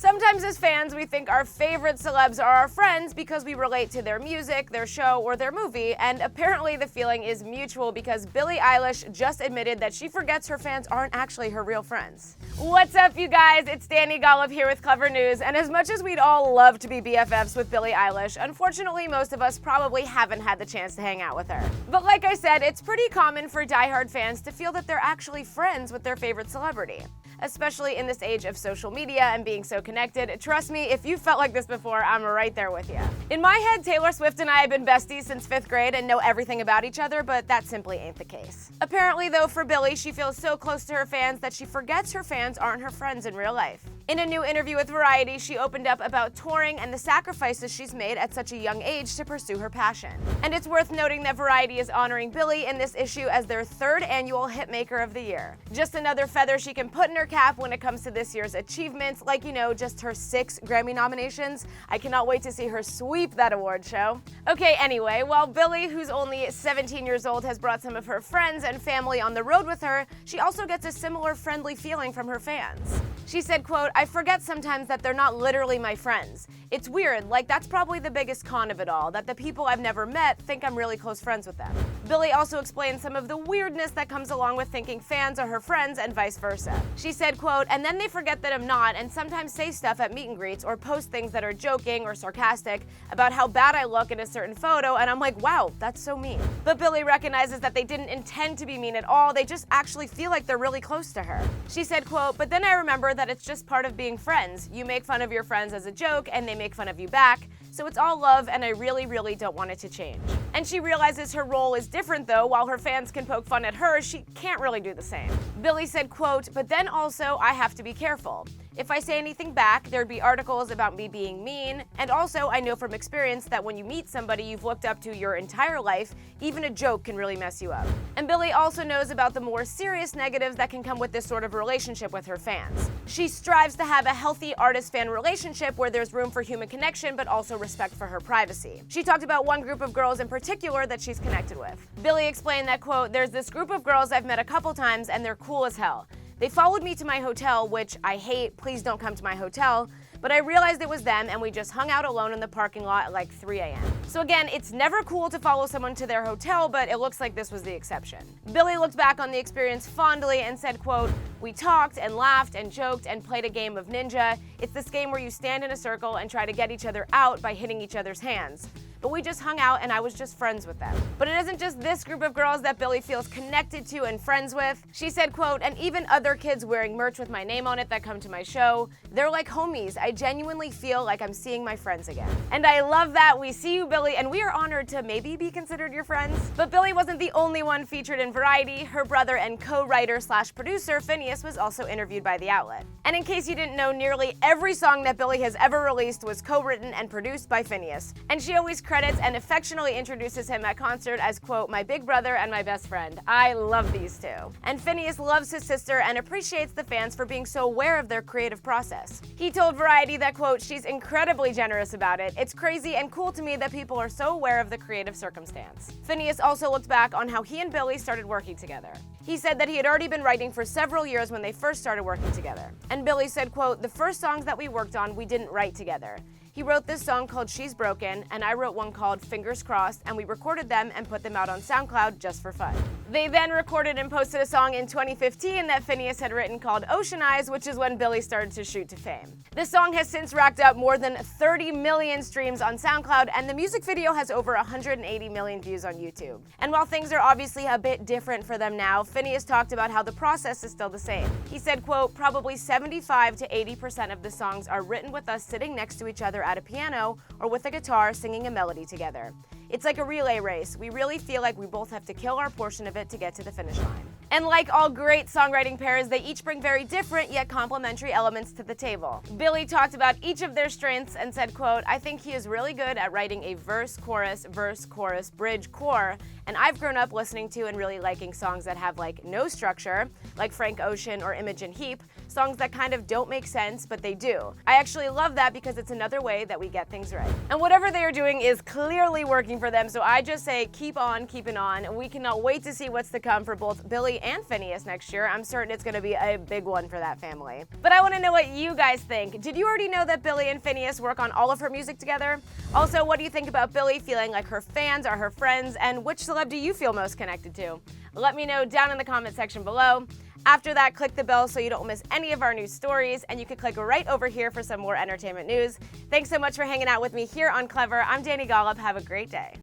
Sometimes as fans, we think our favorite celebs are our friends because we relate to their music, their show, or their movie, and apparently the feeling is mutual because Billie Eilish just admitted that she forgets her fans aren't actually her real friends. What's up, you guys? It's Dani Golub here with Clevver News, and as much as we'd all love to be BFFs with Billie Eilish, unfortunately most of us probably haven't had the chance to hang out with her. But like I said, it's pretty common for diehard fans to feel that they're actually friends with their favorite celebrity. Especially in this age of social media and being so connected. Trust me, if you felt like this before, I'm right there with you. In my head, Taylor Swift and I have been besties since 5th grade and know everything about each other, but that simply ain't the case. Apparently though, for Billie, she feels so close to her fans that she forgets her fans aren't her friends in real life. In a new interview with Variety, she opened up about touring and the sacrifices she's made at such a young age to pursue her passion. And it's worth noting that Variety is honoring Billie in this issue as their 3rd annual Hitmaker of the Year. Just another feather she can put in her cap when it comes to this year's achievements, like, just her 6 Grammy nominations. I cannot wait to see her sweep that award show. Okay, anyway, while Billie, who's only 17 years old, has brought some of her friends and family on the road with her, she also gets a similar friendly feeling from her fans. She said, quote, "I forget sometimes that they're not literally my friends. It's weird, like that's probably the biggest con of it all, that the people I've never met think I'm really close friends with them." Billie also explained some of the weirdness that comes along with thinking fans are her friends and vice versa. She said, quote, "And then they forget that I'm not and sometimes say stuff at meet and greets or post things that are joking or sarcastic about how bad I look in a certain photo, and I'm like, wow, that's so mean." But Billie recognizes that they didn't intend to be mean at all, they just actually feel like they're really close to her. She said, quote, "But then I remember that it's just part of being friends. You make fun of your friends as a joke and they make fun of you back. So it's all love and I really, really don't want it to change." And she realizes her role is different though. While her fans can poke fun at her, she can't really do the same. Billie said, quote, "But then also I have to be careful. If I say anything back, there'd be articles about me being mean, and also I know from experience that when you meet somebody you've looked up to your entire life, even a joke can really mess you up." And Billie also knows about the more serious negatives that can come with this sort of relationship with her fans. She strives to have a healthy artist-fan relationship where there's room for human connection but also respect for her privacy. She talked about one group of girls in particular that she's connected with. Billie explained that, quote, "There's this group of girls I've met a couple times and they're cool as hell. They followed me to my hotel, which I hate, please don't come to my hotel, but I realized it was them and we just hung out alone in the parking lot at like 3 a.m. So again, it's never cool to follow someone to their hotel, but it looks like this was the exception. Billie looked back on the experience fondly and said, quote, "We talked and laughed and joked and played a game of ninja. It's this game where you stand in a circle and try to get each other out by hitting each other's hands. But we just hung out and I was just friends with them." But it isn't just this group of girls that Billie feels connected to and friends with. She said, quote, "And even other kids wearing merch with my name on it that come to my show, they're like homies. I genuinely feel like I'm seeing my friends again." And I love that. We see you, Billie, and we are honored to maybe be considered your friends. But Billie wasn't the only one featured in Variety. Her brother and co-writer/producer Phineas was also interviewed by the outlet. And in case you didn't know, nearly every song that Billie has ever released was co-written and produced by Phineas. And she always credits and affectionately introduces him at concert as, quote, "My big brother and my best friend." I love these two. And Phineas loves his sister and appreciates the fans for being so aware of their creative process. He told Variety that, quote, "She's incredibly generous about it. It's crazy and cool to me that people are so aware of the creative circumstance." Phineas also looked back on how he and Billie started working together. He said that he had already been writing for several years when they first started working together. And Billie said, quote, "The first songs that we worked on, we didn't write together. He wrote this song called She's Broken, and I wrote one called Fingers Crossed, and we recorded them and put them out on SoundCloud just for fun." They then recorded and posted a song in 2015 that Phineas had written called Ocean Eyes, which is when Billie started to shoot to fame. The song has since racked up more than 30 million streams on SoundCloud, and the music video has over 180 million views on YouTube. And while things are obviously a bit different for them now, Phineas talked about how the process is still the same. He said, quote, "Probably 75 to 80% of the songs are written with us sitting next to each other at a piano or with a guitar singing a melody together. It's like a relay race. We really feel like we both have to kill our portion of it to get to the finish line." And like all great songwriting pairs, they each bring very different yet complementary elements to the table. Billie talked about each of their strengths and said, quote, "I think he is really good at writing a verse, chorus, bridge, core, and I've grown up listening to and really liking songs that have like no structure, like Frank Ocean or Imogen Heap, songs that kind of don't make sense, but they do. I actually love that because it's another way that we get things right. And whatever they are doing is clearly working for them, so I just say keep on keeping on, and we cannot wait to see what's to come for both Billie and Phineas next year. I'm certain it's going to be a big one for that family. But I want to know what you guys think. Did you already know that Billie and Phineas work on all of her music together? Also, what do you think about Billie feeling like her fans are her friends, and which celeb do you feel most connected to? Let me know down in the comment section below. After that, click the bell so you don't miss any of our new stories, and you can click right over here for some more entertainment news. Thanks so much for hanging out with me here on Clevver. I'm Dani Golub. Have a great day.